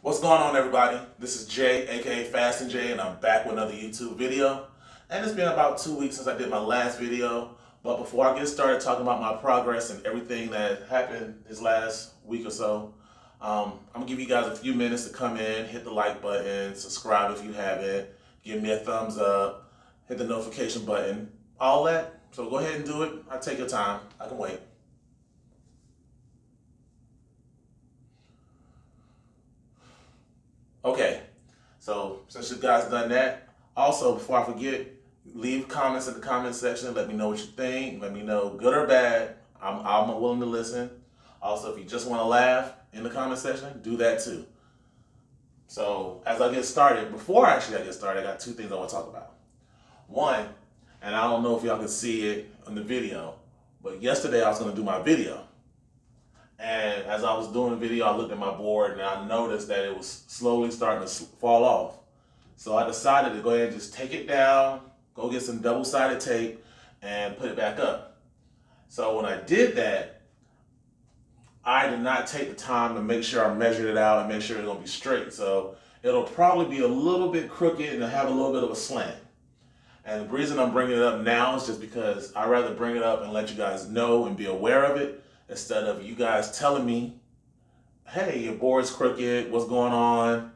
What's going on, everybody? This is Jay, aka Fasting Jay, and I'm back with another YouTube video. And it's been about 2 weeks since I did my last video. But before I get started talking about my progress and everything that happened this last week or so, I'm gonna give you guys a few minutes to come in, hit the like button, subscribe if you haven't, give me a thumbs up, hit the notification button, all that. So go ahead and do it. I'll take your time. I can wait. Okay, so since you guys done that, also before I forget, leave comments in the comment section. Let me know what you think. Let me know good or bad. I'm willing to listen. Also, if you just want to laugh in the comment section, do that too. So as I get started, before actually I get started, I got two things I want to talk about. One, and I don't know if y'all can see it in the video, but yesterday I was going to do my video. And as I was doing the video, I looked at my board and I noticed that it was slowly starting to fall off. So I decided to go ahead and just take it down, go get some double-sided tape, and put it back up. So when I did that, I did not take the time to make sure I measured it out and make sure it's gonna be straight. So it'll probably be a little bit crooked and have a little bit of a slant. And the reason I'm bringing it up now is just because I'd rather bring it up and let you guys know and be aware of it instead of you guys telling me, hey, your board's crooked, what's going on,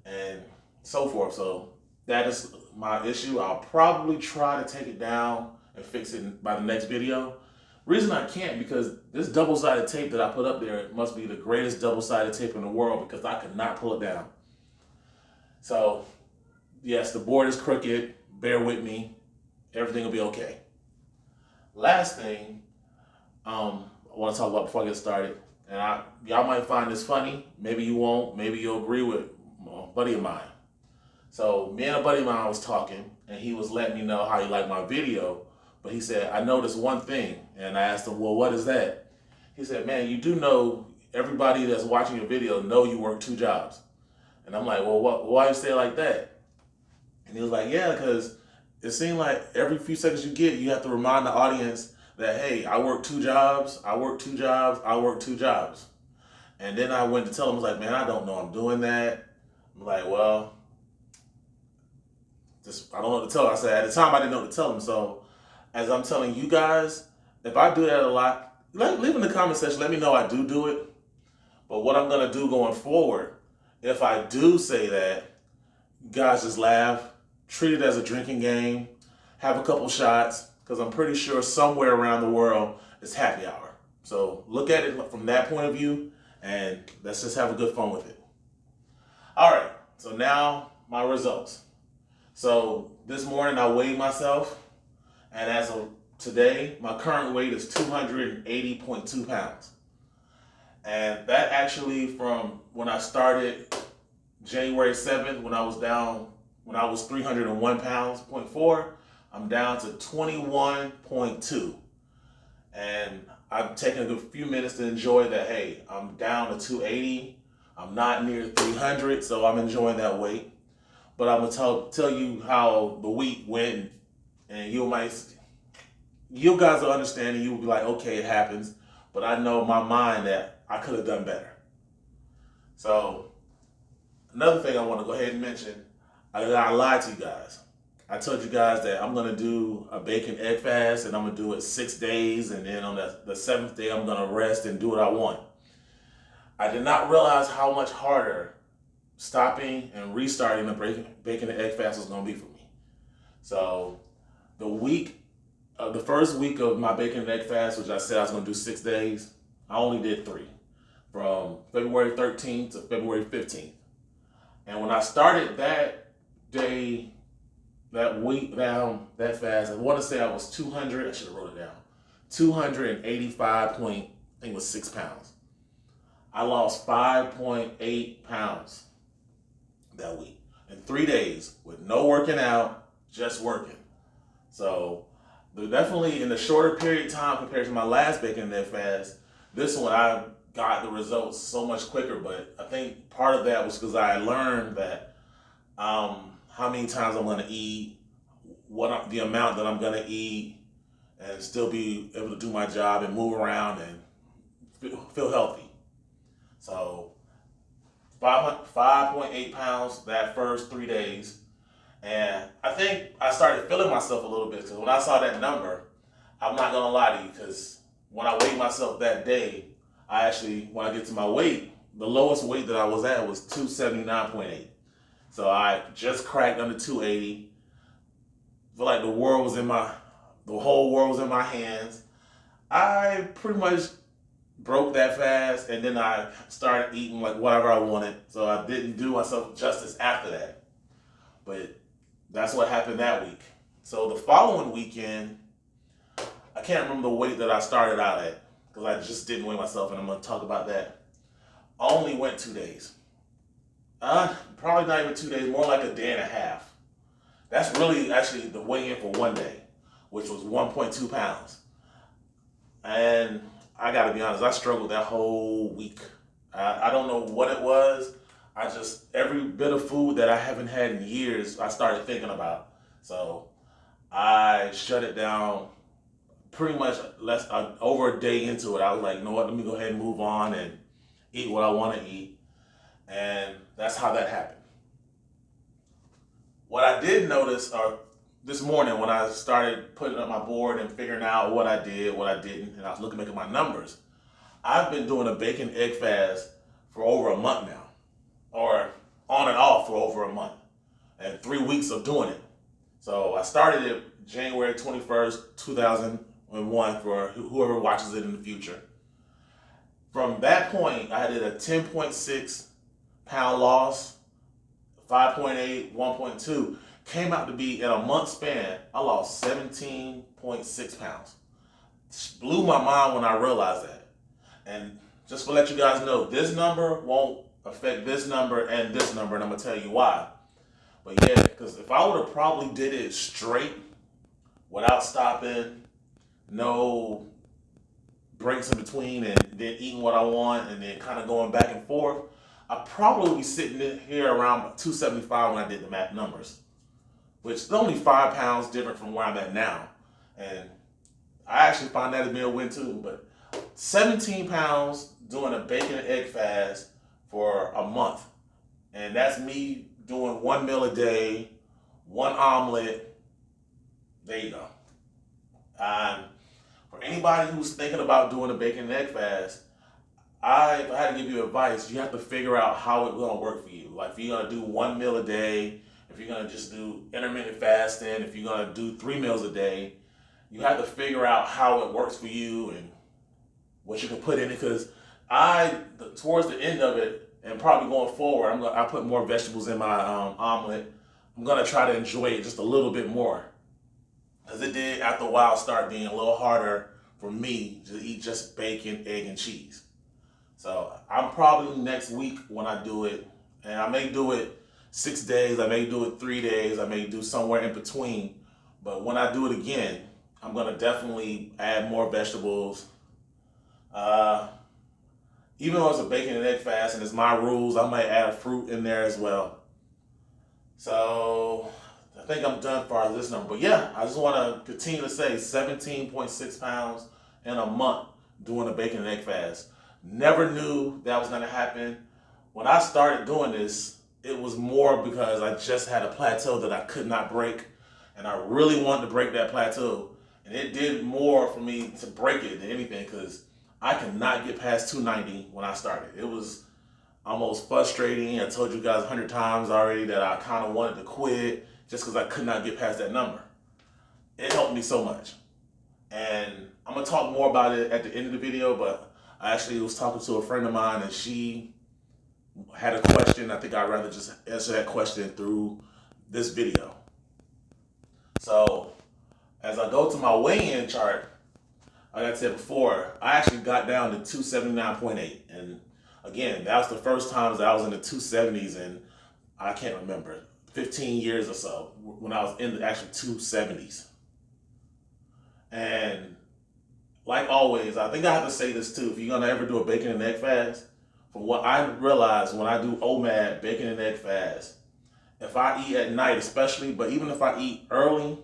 and so forth. So that is my issue. I'll probably try to take it down and fix it by the next video. Reason I can't because this double-sided tape that I put up there must be the greatest double-sided tape in the world because I could not pull it down. So yes, the board is crooked. Bear with me. Everything will be okay. Last thing I want to talk about before I get started, and y'all might find this funny. Maybe you won't. Maybe you'll agree with a buddy of mine. So me and a buddy of mine was talking, and he was letting me know how he liked my video. But he said, I noticed one thing. And I asked him, well, what is that? He said, man, you do know everybody that's watching your video know you work two jobs. And I'm like, well, why you say it like that? And he was like, yeah, because it seemed like every few seconds you get, you have to remind the audience that, hey, I work two jobs, I work two jobs, I work two jobs. And then I went to tell him, I was like, man, I don't know I'm doing that. I'm like, well, I don't know what to tell him. I said, at the time, I didn't know what to tell him. So as I'm telling you guys, if I do that a lot, leave in the comment section, let me know I do it. But what I'm going to do going forward, if I do say that, guys just laugh, treat it as a drinking game, have a couple shots, because I'm pretty sure somewhere around the world it's happy hour. So look at it from that point of view, and let's just have a good fun with it. All right, so now my results. So this morning I weighed myself, and as of today, my current weight is 280.2 pounds. And that actually from when I started January 7th, when I was 301 pounds, 0.4, I'm down to 21.2. And I'm taking a good few minutes to enjoy that, hey, I'm down to 280. I'm not near 300, so I'm enjoying that weight. But I'm gonna tell you how the week went, and you guys will understand, and you'll be like, okay, it happens. But I know in my mind that I could have done better. So another thing I want to go ahead and mention, I lied to you guys. I told you guys that I'm gonna do a bacon egg fast, and I'm gonna do it 6 days, and then on the seventh day I'm gonna rest and do what I want. I did not realize how much harder stopping and restarting the bacon and egg fast was gonna be for me. So the first week of my bacon and egg fast, which I said I was gonna do 6 days, I only did 3, from February 13th to February 15th. And when I started that day, that week down, that fast, I want to say I was 200, I should have wrote it down, 285 point, I think it was 6 pounds. I lost 5.8 pounds that week in 3 days with no working out, just working. So definitely in a shorter period of time compared to my last bacon and egg fast, this one I got the results so much quicker. But I think part of that was because I learned that how many times I'm going to eat, the amount that I'm going to eat, and still be able to do my job and move around and feel healthy. So 5.8 pounds that first 3 days. And I think I started feeling myself a little bit because when I saw that number, I'm not gonna lie to you, because when I weighed myself that day, when I get to my weight, the lowest weight that I was at was 279.8. So I just cracked under 280. Feel like the whole world was in my hands. I pretty much broke that fast, and then I started eating like whatever I wanted. So I didn't do myself justice after that. But that's what happened that week. So the following weekend, I can't remember the weight that I started out at because I just didn't weigh myself, and I'm going to talk about that. I only went 2 days. Probably not even 2 days, more like a day and a half. That's really actually the weigh-in for one day, which was 1.2 pounds. And I got to be honest, I struggled that whole week. I don't know what it was. Every bit of food that I haven't had in years, I started thinking about. So I shut it down pretty much over a day into it. I was like, you know what, let me go ahead and move on and eat what I want to eat. And that's how that happened. What I did notice this morning when I started putting up my board and figuring out what I did, what I didn't, and I was looking at my numbers, I've been doing a bacon egg fast for over a month now, or on and off for over a month, and 3 weeks of doing it. So I started it January 21st, 2001 for whoever watches it in the future. From that point, I did a 10.6 pound loss, 5.8, 1.2. Came out to be, in a month span, I lost 17.6 pounds. Blew my mind when I realized that. And just to let you guys know, this number won't affect this number, and I'm going to tell you why. But yeah, because if I would have probably did it straight, without stopping, no breaks in between, and then eating what I want, and then kind of going back and forth, I probably would be sitting in here around 275 when I did the math numbers, which is only 5 pounds different from where I'm at now. And I actually find that to be a win too. But 17 pounds doing a bacon and egg fast for a month. And that's me doing 1 meal a day, 1 omelet. There you go. For anybody who's thinking about doing a bacon and egg fast, if I had to give you advice, you have to figure out how it's going to work for you. Like if you're going to do 1 meal a day, if you're going to just do intermittent fasting, if you're going to do 3 meals a day, you have to figure out how it works for you and what you can put in it. Because towards the end of it, and probably going forward, I put more vegetables in my omelet. I'm going to try to enjoy it just a little bit more. Because it did, after a while, start being a little harder for me to eat just bacon, egg, and cheese. So I'm probably next week when I do it, and I may do it 6 days, I may do it 3 days, I may do somewhere in between. But when I do it again, I'm going to definitely add more vegetables. Even though it's a bacon and egg fast and it's my rules, I might add a fruit in there as well. So I think I'm done as far as this number. But yeah, I just want to continue to say 17.6 pounds in a month doing a bacon and egg fast. Never knew that was going to happen. When I started doing this, it was more because I just had a plateau that I could not break, and I really wanted to break that plateau. And it did more for me to break it than anything, because I could not get past 290 when I started. It was almost frustrating. I told you guys 100 times already that I kind of wanted to quit just because I could not get past that number. It helped me so much. And I'm going to talk more about it at the end of the video, but I actually was talking to a friend of mine, and she had a question. I think I'd rather just answer that question through this video. So as I go to my weigh-in chart, like I said before, I actually got down to 279.8. And again, that was the first time that I was in the 270s in, I can't remember, 15 years or so, when I was in the actual 270s. And like always, I think I have to say this too, if you're going to ever do a bacon and egg fast, from what I realized when I do OMAD, bacon and egg fast, if I eat at night especially, but even if I eat early,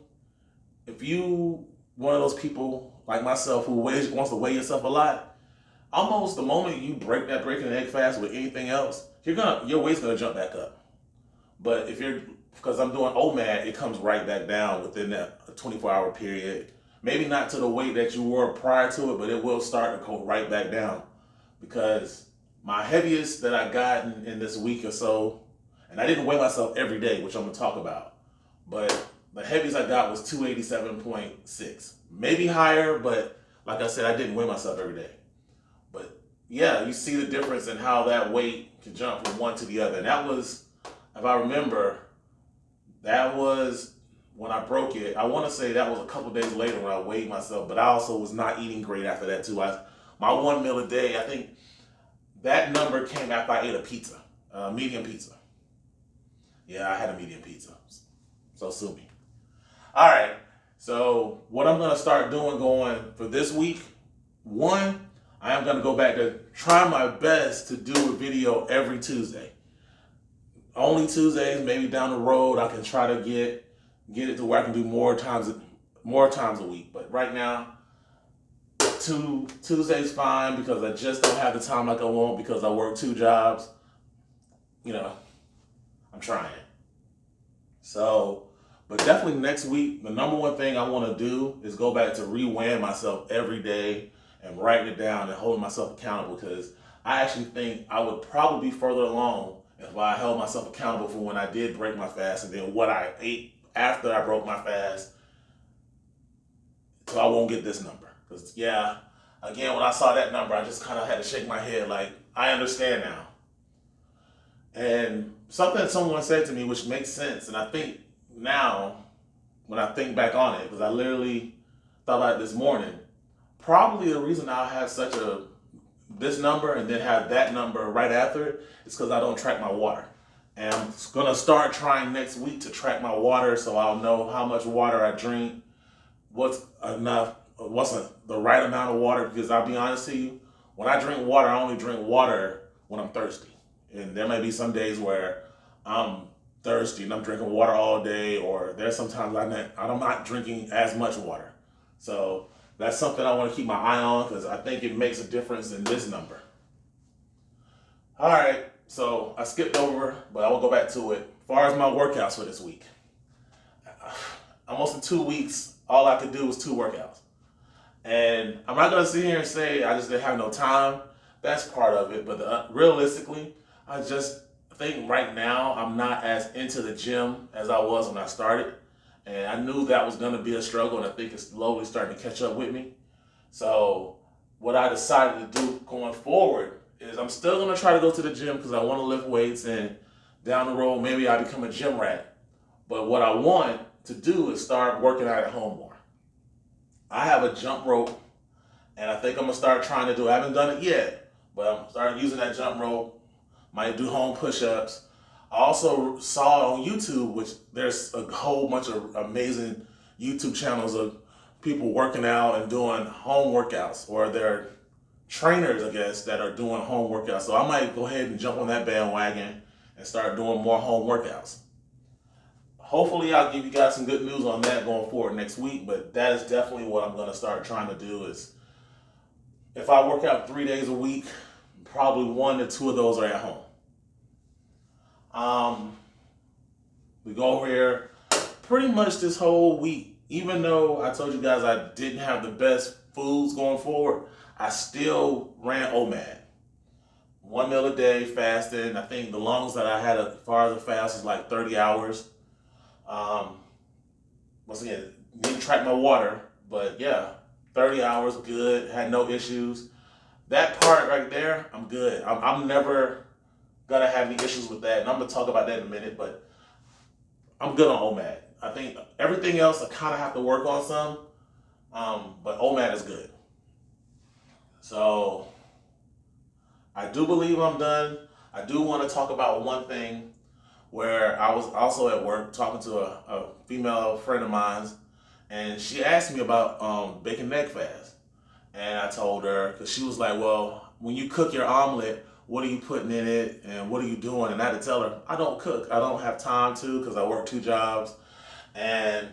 if you one of those people like myself who wants to weigh yourself a lot, almost the moment you break that Bacon and Egg fast with anything else, your weight's gonna jump back up. But because I'm doing OMAD, it comes right back down within that 24-hour period. Maybe not to the weight that you were prior to it, but it will start to go right back down. Because my heaviest that I got in this week or so, and I didn't weigh myself every day, which I'm gonna talk about, but the heaviest I got was 287.6. Maybe higher, but like I said, I didn't weigh myself every day. But yeah, you see the difference in how that weight can jump from one to the other. And that was, if I remember, that was when I broke it. I want to say that was a couple days later when I weighed myself, but I also was not eating great after that too. My one meal a day, I think that number came after I ate a pizza, medium pizza. Yeah, I had a medium pizza, so sue me. All right, so what I'm gonna start doing going for this week, one, I am gonna go back to try my best to do a video every Tuesday. Only Tuesdays, maybe down the road, I can try to get it to where I can do more times a week. But right now, Tuesday's fine because I just don't have the time like I want because I work 2 jobs. You know, I'm trying. So, but definitely next week, the number one thing I want to do is go back to re-weighing myself every day and writing it down and holding myself accountable, because I actually think I would probably be further along if I held myself accountable for when I did break my fast and then what I ate after I broke my fast, so I won't get this number. Because yeah, again, when I saw that number, I just kind of had to shake my head like, I understand now. And something that someone said to me, which makes sense, and I think now, when I think back on it, because I literally thought about it this morning, probably the reason I have this number and then have that number right after it is because I don't track my water. And I'm gonna start trying next week to track my water so I'll know how much water I drink, what's the right amount of water, because I'll be honest to you, when I drink water, I only drink water when I'm thirsty. And there may be some days where I'm thirsty and I'm drinking water all day, or there's sometimes I'm not drinking as much water. So that's something I want to keep my eye on because I think it makes a difference in this number. All right, so I skipped over, but I will go back to it. As far as my workouts for this week, almost in 2 weeks, all I could do was 2 workouts. And I'm not going to sit here and say I just didn't have no time. That's part of it. But realistically, I just think right now I'm not as into the gym as I was when I started. And I knew that was going to be a struggle, and I think it's slowly starting to catch up with me. So what I decided to do going forward is I'm still going to try to go to the gym because I want to lift weights, and down the road, maybe I become a gym rat. But what I want to do is start working out at home more. I have a jump rope, and I think I'm going to start trying to do it. I haven't done it yet, but I'm starting using that jump rope. Might do home push-ups. I also saw on YouTube, which there's a whole bunch of amazing YouTube channels of people working out and doing home workouts, or they're trainers, I guess, that are doing home workouts. So I might go ahead and jump on that bandwagon and start doing more home workouts. Hopefully I'll give you guys some good news on that going forward next week, but that is definitely what I'm going to start trying to do. Is if I work out 3 days a week, probably 1 to 2 of those are at home. We go over here pretty much this whole week. Even though I told you guys I didn't have the best foods going forward, I still ran OMAD. 1 meal a day, fasting. I think the longest that I had as far as a fast is like 30 hours. Once again, didn't track my water, but yeah, 30 hours, good, had no issues. That part right there, I'm good. I'm never gonna have any issues with that, and I'm gonna talk about that in a minute, but I'm good on OMAD. I think everything else I kind of have to work on some, but OMAD is good. So I do believe I'm done. I do want to talk about one thing where I was also at work talking to a female friend of mine, and she asked me about Bacon and Egg Fast. And I told her, because she was like, well, when you cook your omelet, what are you putting in it and what are you doing? And I had to tell her, I don't cook. I don't have time to because I work 2 jobs. And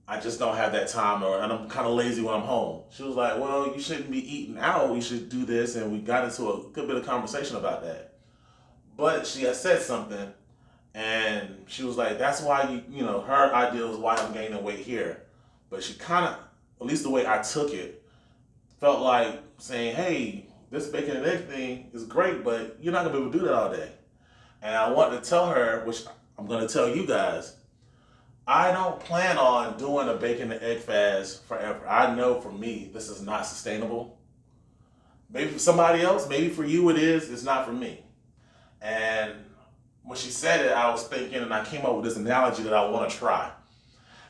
I just don't have that time, and I'm kind of lazy when I'm home. She was like, well, you shouldn't be eating out. You should do this. And we got into a good bit of conversation about that. But she had said something, and she was like, that's why her idea is why I'm gaining weight here. But she kind of, at least the way I took it, felt like saying, hey, this bacon and egg thing is great, but you're not going to be able to do that all day. And I wanted to tell her, which I'm going to tell you guys, I don't plan on doing a bacon and egg fast forever. I know for me, this is not sustainable. Maybe for somebody else, maybe for you it is, it's not for me. And when she said it, I was thinking, and I came up with this analogy that I want to try.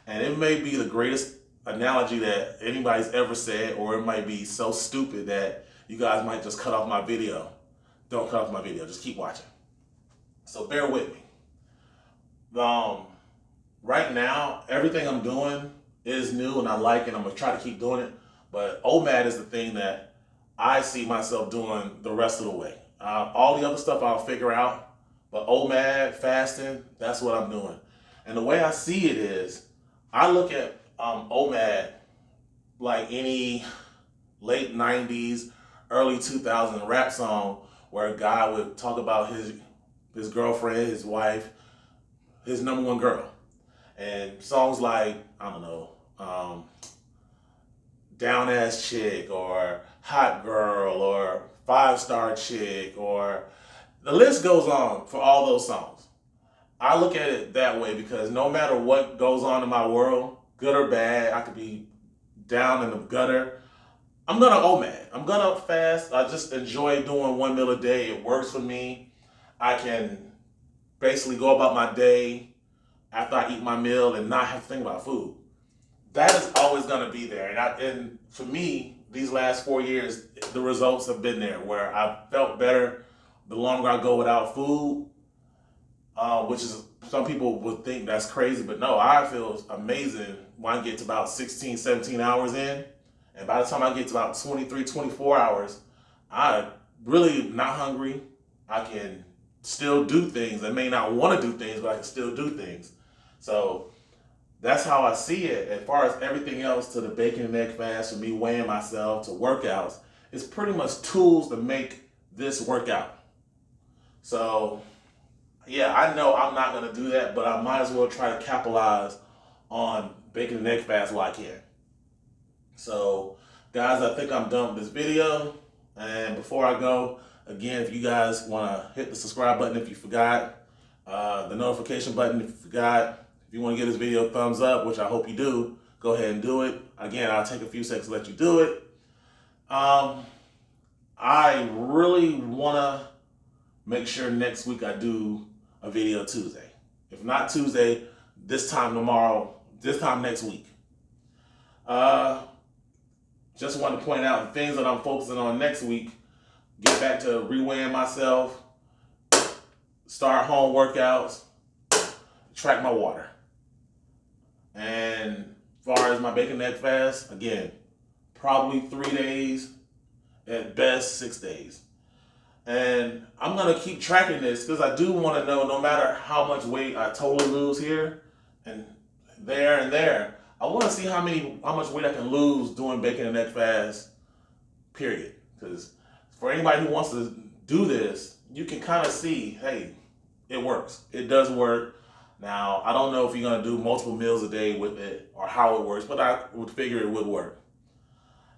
And it may be the greatest analogy that anybody's ever said, or it might be so stupid that you guys might just cut off my video. Don't cut off my video, just keep watching. So bear with me. Right now, everything I'm doing is new and I like it. I'm going to try to keep doing it. But OMAD is the thing that I see myself doing the rest of the way. All the other stuff I'll figure out. But OMAD, fasting, that's what I'm doing. And the way I see it is, I look at OMAD like any late 90s, early 2000s rap song where a guy would talk about his girlfriend, his wife, his number one girl. And songs like, I don't know, Down Ass Chick or Hot Girl or 5-Star Chick, or the list goes on for all those songs. I look at it that way because no matter what goes on in my world, good or bad, I could be down in the gutter, I'm gonna OMAD. I'm gonna fast. I just enjoy doing 1 meal a day. It works for me. I can basically go about my day after I eat my meal and not have to think about food. That is always going to be there. And for me, these last 4 years, the results have been there where I've felt better the longer I go without food, which is, some people would think that's crazy, but no, I feel amazing when I get to about 16, 17 hours in. And by the time I get to about 23, 24 hours, I'm really not hungry. I can still do things. I may not want to do things, but I can still do things. So that's how I see it. As far as everything else, to the bacon and egg fast, to me weighing myself, to workouts, it's pretty much tools to make this work out. So yeah, I know I'm not going to do that, but I might as well try to capitalize on bacon and egg fast while I can. So guys, I think I'm done with this video. And before I go, again, if you guys want to hit the subscribe button if you forgot, the notification button if you forgot. If you want to give this video a thumbs up, which I hope you do, go ahead and do it. Again, I'll take a few seconds to let you do it. I really want to make sure next week I do a video Tuesday. If not Tuesday, this time tomorrow, this time next week. Just want to point out the things that I'm focusing on next week. Get back to reweighing myself, start home workouts, track my water. And as far as my bacon and egg fast, again, probably 3 days, at best 6 days. And I'm going to keep tracking this because I do want to know, no matter how much weight I totally lose here and there, I want to see how much weight I can lose doing bacon and egg fast, period. Because for anybody who wants to do this, you can kind of see, hey, it works. It does work. Now, I don't know if you're going to do multiple meals a day with it or how it works, but I would figure it would work.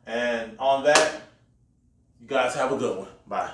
And on that, you guys have a good one. Bye.